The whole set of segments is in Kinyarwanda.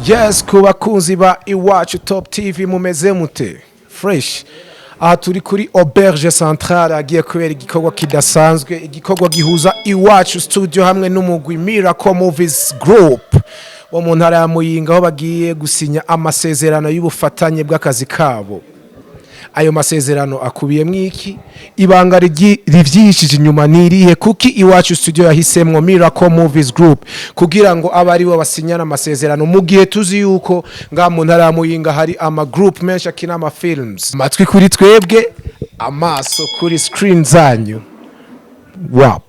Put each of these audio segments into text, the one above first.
Yes, ku bakunzi ba Iwacu Top TV mumeze mute fresh. Aha turi kuri Auberge Centrale agiye kubera igikorwa kidasanzwe, igikorwa gihuza Iwacu Studio hamwe n'umugwi Miracle Movies Group wo mu ntara ya Muyinga aho bagiye gusinya amasezerano y'ubufatanye bw'akazi kabo. Ayo masezerano akubiyemo iki? Ibanga rivyishije inyuma nirihe kuki Iwacu Studio yahisemwo Miracle Movies Group kugira ngo abari bo basinyana amasezerano mu gihe tuzi yuko nga mu ntara ya Muyinga hari ama group menshi akina ama films. Matwi kuri twebwe, amaso kuri screen zanyu. Wow.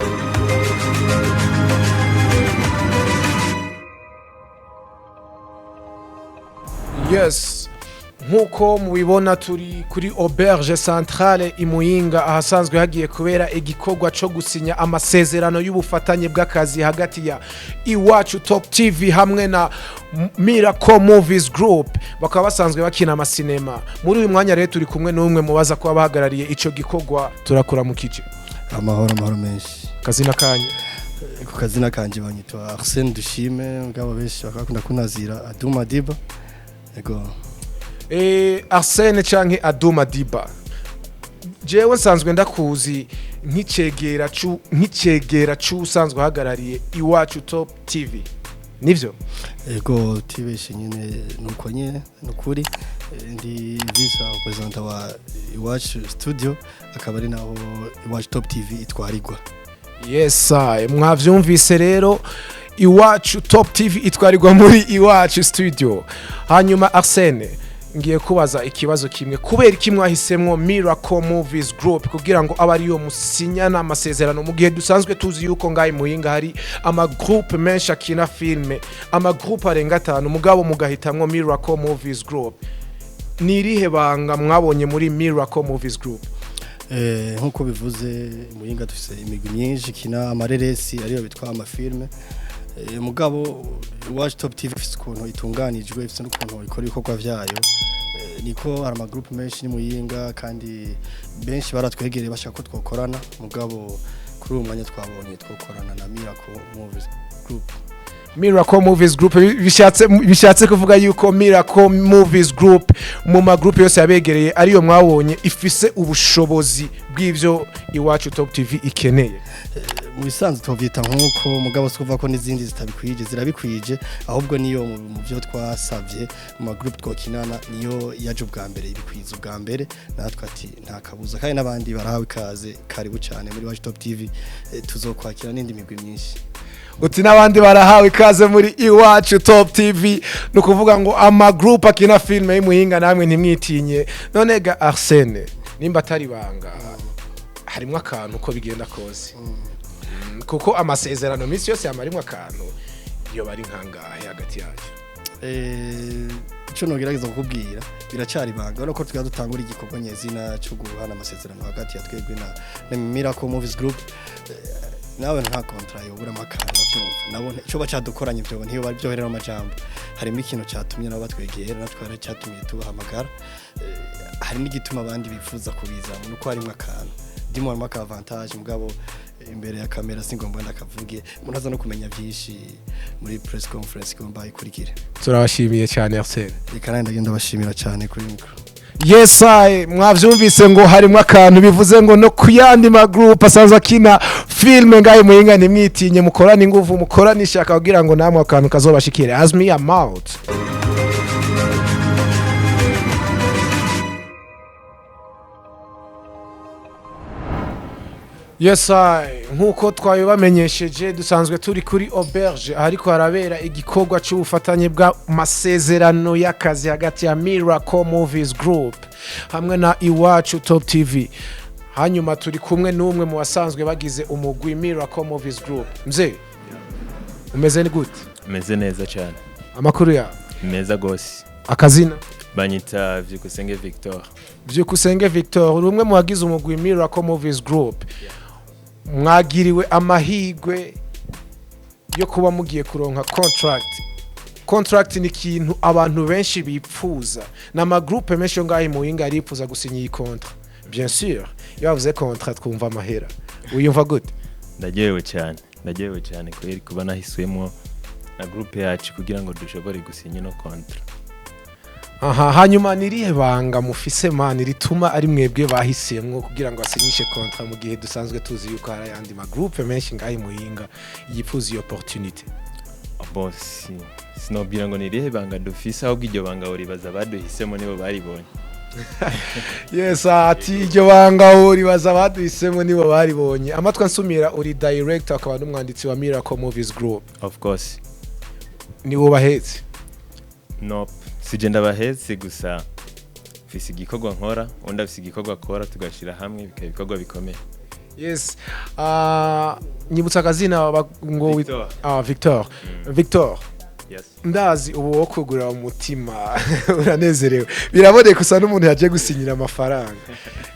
Yes. Nkuko mubibona turi kuri Auberge Centrale Imuyinga ahasanzwe hagiye kubera igikorwa cyo gusinya amasezerano y'ubufatanye bw'akazi hagati ya Iwacu Top TV hamwe na Miracle Movies Group bakaba basanzwe bakina amasinema. Muri uyu mwanya rero turi kumwe n'umwe mubaza ko abahagarariye ico gikorwa turakura mu kice. Amahoro menshi. Kazina kanya. Ku kazina kanje banyitwa Arsène Dushime ngabo benshi bakakunda kunazira Aduma Diba. Ego. Arsène canke Aduma Diba. Jewe nsanzwe ndakuzi nk'icegera cy'usanzwe hagarariye Iwacu Top TV. Nivyo? Ego tibeshe nyine nuko nyine nukuri ndi vice president wa Iwacu Studio akaba ari naho Iwacu Top TV itwarirwa. Yes, mwavyumvise rero Iwacu Top TV itwarirwa muri Iwacu Studio. Hanyuma Arsène ngiye kubaza ikibazo kimwe kubera iki mwahisemwo Miracle Movies Group kugira ngo abari yo musinyana amasezerano mu gihe dusanzwe tuzi yuko ngayi Muyinga hari ama group menshi akina filme, ama group arenga 5 mugabo mugahitamwo Miracle Movies Group. Nirihe banga mwabonye muri Miracle Movies Group? Nkuko bivuze Muyinga dufise imigwi myinshi kina amareresi ariyo bitwa amafilme. Mugabo Iwacu Top TV ifite ukuntu itunganijwe, ifite n'ukuntu ikora ibikorwa vyayo. Niko hari ama group menshi ni Muyinga kandi benshi baratwegereye bashaka ko twokorana. Mugabo kuri uyu mwanya twabonye twokorana na Miracle Movies Group. Miracle Movies Group bishatse kuvuga yuko Miracle Movies Group mu ma group yose yabegereye ariyo mwabonye ifise ubushobozi bw'ivyo Iwacu Top TV ikeneye. Mu bisanzwe tuvyita nkuko mugabo skuva ko n'izindi zitabikwije zirabikwije ahubwo niyo mu byo twasavye mu ma group twokinana niyo yaje ubwa mbere ibikwiza ubwa mbere natwe ati nta kabuza kandi nabandi barahawe ikaze karibu cyane muri Iwacu Top TV tuzokwakira n'indi migwi myinshi. Uti nabandi barahawe ikaze muri Iwacu Top TV no kuvuga ngo ama group akina filme y'Imuyinga namwe ntimwitinye. None ga Arsène nimba atari banga harimo akantu ko bigenda koze. Kuko amasezerano misi yose yamarimwe akantu iyo bari nkangahe hagati yacu. Ico nogerageza kukubwira biracari banga no ko twa dutangura igikorwa nyezina cyo guhana amasezerano hagati ya twebwe na Miracle Movies Group. Nawe nta contrat yobura makana cyumva nabone ico bacadukoranye byo ntiyo bari byoherera amajambo harimo ikintu cyatumye nabo batwegera natwara cyatumye tubahamagara hari n'igituma abandi bifuza kubiza nuko harimo akantu ndimo harimo aka avantage mugabo imbere ya kamera singomba ndakavuge munaza no kumenya byinshi muri press conference ko mbayikurikire. Turabashimiye cyane Arsène. Ikana ndagenda bashimira cyane kuri micro. Yes, mwavyumvise ngo harimo akantu bivuze ngo no kuyandi ma group asanzwe akina filme ngaye Muyinga nimwitinye mukorana ingufu mukorana ishaka kugira ngo namwe akantu kazobashikire as me amount. Yes, nkuko twabibamenyesheje dusanzwe turi kuri Auberge ariko harabera igikorwa cy'ubufatanye bwa masezerano y'akazi hagati ya Miracle Movies Group hamwe na Iwacu Top TV. Hanyuma turi kumwe n'umwe mu basanzwe bagize umugwi Miracle Movies Group. Mzee umeze ni gute? Meze neza cyane. Amakuru ya meza gose. Akazina Banyita Vyukusenge Victor. Vyukusenge Victor uri umwe mu bagize umugwi Miracle Movies Group. Mwagiriwe amahigwe yo kuba mugiye kuronka contract ni kintu abantu benshi bipfuza na ma groupe menshi ngaho Muyinga aripfuza gusinya iyi contrat. Bien sûr yavuze contrat twumva amahera uyumva gute? Ndagewe cyane kubera kuba nahiswemo na groupe yacu kugira ngo dushobore gusinya ino kontra. aha hanyuma nirihe banga mufise man rituma ari mwebwe bahisemwo kugira ngo asinyishe kontra mu gihe dusanzwe tuzi yuko hari ayandi ma groupe menshi ngahi muhinga yifuza iyo opportunity. Bon, sinobwira ngo nirihe banga dufise ahubwo iryo banga uribaza baduhisemo nibo baribonye. Yes, ati iryo banga uribaza baduhisemo nibo baribonye. Amatwa nsumira uri director akaba n'umwanditsi wa Miracle Movies Group. Of course. Niwo bahetse? Nope. Sije ndabahetse gusa mfise igikorwa nkora, undi afise igikorwa akora tugashira hamwe bikaba ibikorwa bikomeye. Yes. Nyibutsa akazina ngo Victor. Victor. Victor. Yes. Ndazi ubu wo kugura umutima uranezerewe. Biraboneka usa n'umuntu yaje gusinyira amafaranga.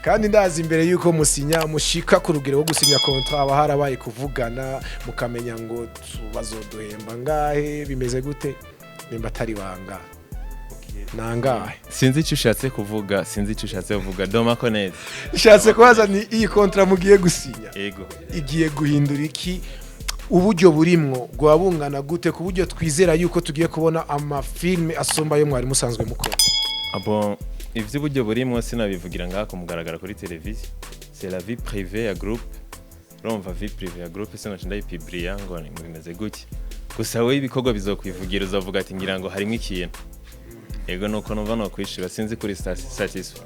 Kandi ndazi imbere yuko musinya mushika ku rugero rwo gusinya contrat aba harabaye kuvugana mukamenya ngo bazoduhemba ngahe bimeze gute nimba atari banga. Nangahe Sinzi icyo ushatse kuvuga doma ko neza. Ishatse kubaza ni iyi contrat mugiye gusinya. Yego. Igiye guhindura iki uburyo burimwo gwabungana gute ku buryo twizera yuko tugiye kubona amafilme asomba yo mwari musanzwe mukora. Bon, ivyo buryo burimwo sinabivugira ngaha kumugaragara kuri televiziyo. C'est la vie privée ya groupe. Urumva vie privée ya groupe sinaje ndayipublier ngo ni bimeze gutya. Gusa we ibikorwa bizokwivugira uzavuga ati ngira ngo harimo ikintu. Ego nuko numva no kwishira sinzi kuri satisfy.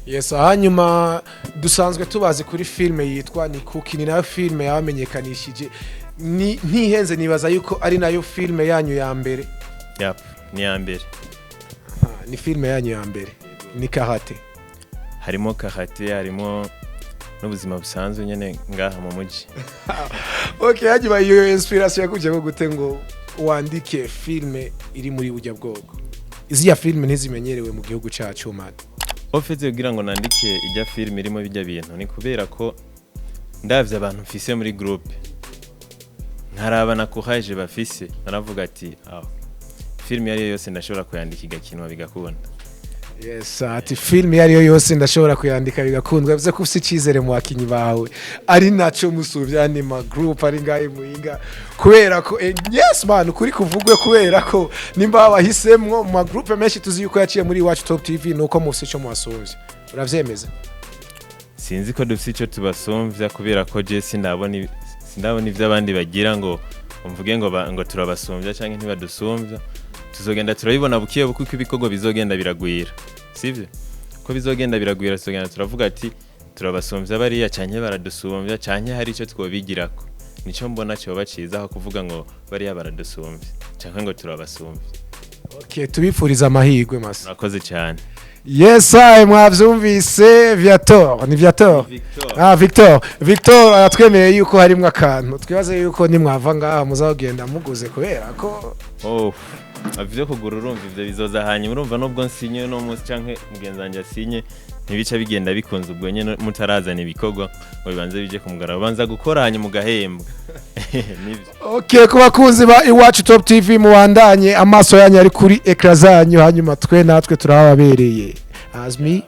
Yes, hanyuma dusanzwe tubazi kuri filme yitwa ni Cookie, ni nayo filme yamenyekanishije ntihenze nibaza yuko ari nayo filme yanyu ya mbere. Yep, ni ya mbere. Ni filme yanyu ya mbere. Ni karate. Harimo karate, harimo n'ubuzima busanzwe nyene ngaha mu muji. Okay, hanyuma iyo inspiration yakuje ko gute ngo wandike filme iri muri bujya bwoko. Iziya filme ntizimenyerewe mu gihugu cyacu man. Ofete kugira ngo nandike ijya filme irimo bijya bintu ni kubera ko ndavye abantu mfise muri groupe. Nkaraba na courage bafise naravuga ati filme yari yose ndashobora kuyandika igakinwa bigakunda. Yes, ati filme yari yose ndashobora kuyandika bigakundwa bivuze ko ufite icizere mu bakinyi bawe ari naco musuvya ni ma group ari ngaye muhinga kubera ko yes man kuri kuvugwe kubera ko nimba bahisemwo ma group menshi tuzi yuko yaciye muri Watch Top TV nuko mufite ico mwasumvye uravyemeza. Sinzi ko dufite ico tubasumvya kubera ko je sindabona ivyo abandi bagira ngo umvuge ngo turabasumvya canke ntibadusumvya. Tuzogenda turabibona bukiye buko ibikorwa bizogenda biragwira. Sivyo? Ko bizogenda biragwira tuzogenda turavuga ati turabasumvya bariya canke baradusumvya canke hari ico twobigirako. Nico mbona cyo bacizaho kuvuga ngo bariya baradusumvya canke ngo turabasumvya. Okay, tubifuriza amahirwe masa. Murakoze cyane. Yes, mwavyumvise Viator, ni Viator. Victor atwemeye yuko harimwe akantu. Twibaze yuko nimwava ngaha muzagenda muguze kubera ko avyo kugura urumva ivyo bizoza hanyuma urumva nubwo nsinye no munsi canke mugenzanje asinye ntibica bigenda bikunze ubwo nyene mutarazana ibikorwa ngo bibanze bije kumugara banza gukora hanyuma mugahembwa. Nivyo. Okay, ku bakunzi ba Iwacu Top TV muwandanye amaso yanyu ari kuri ekra zanyu hanyuma twe natwe turababereye. Azmi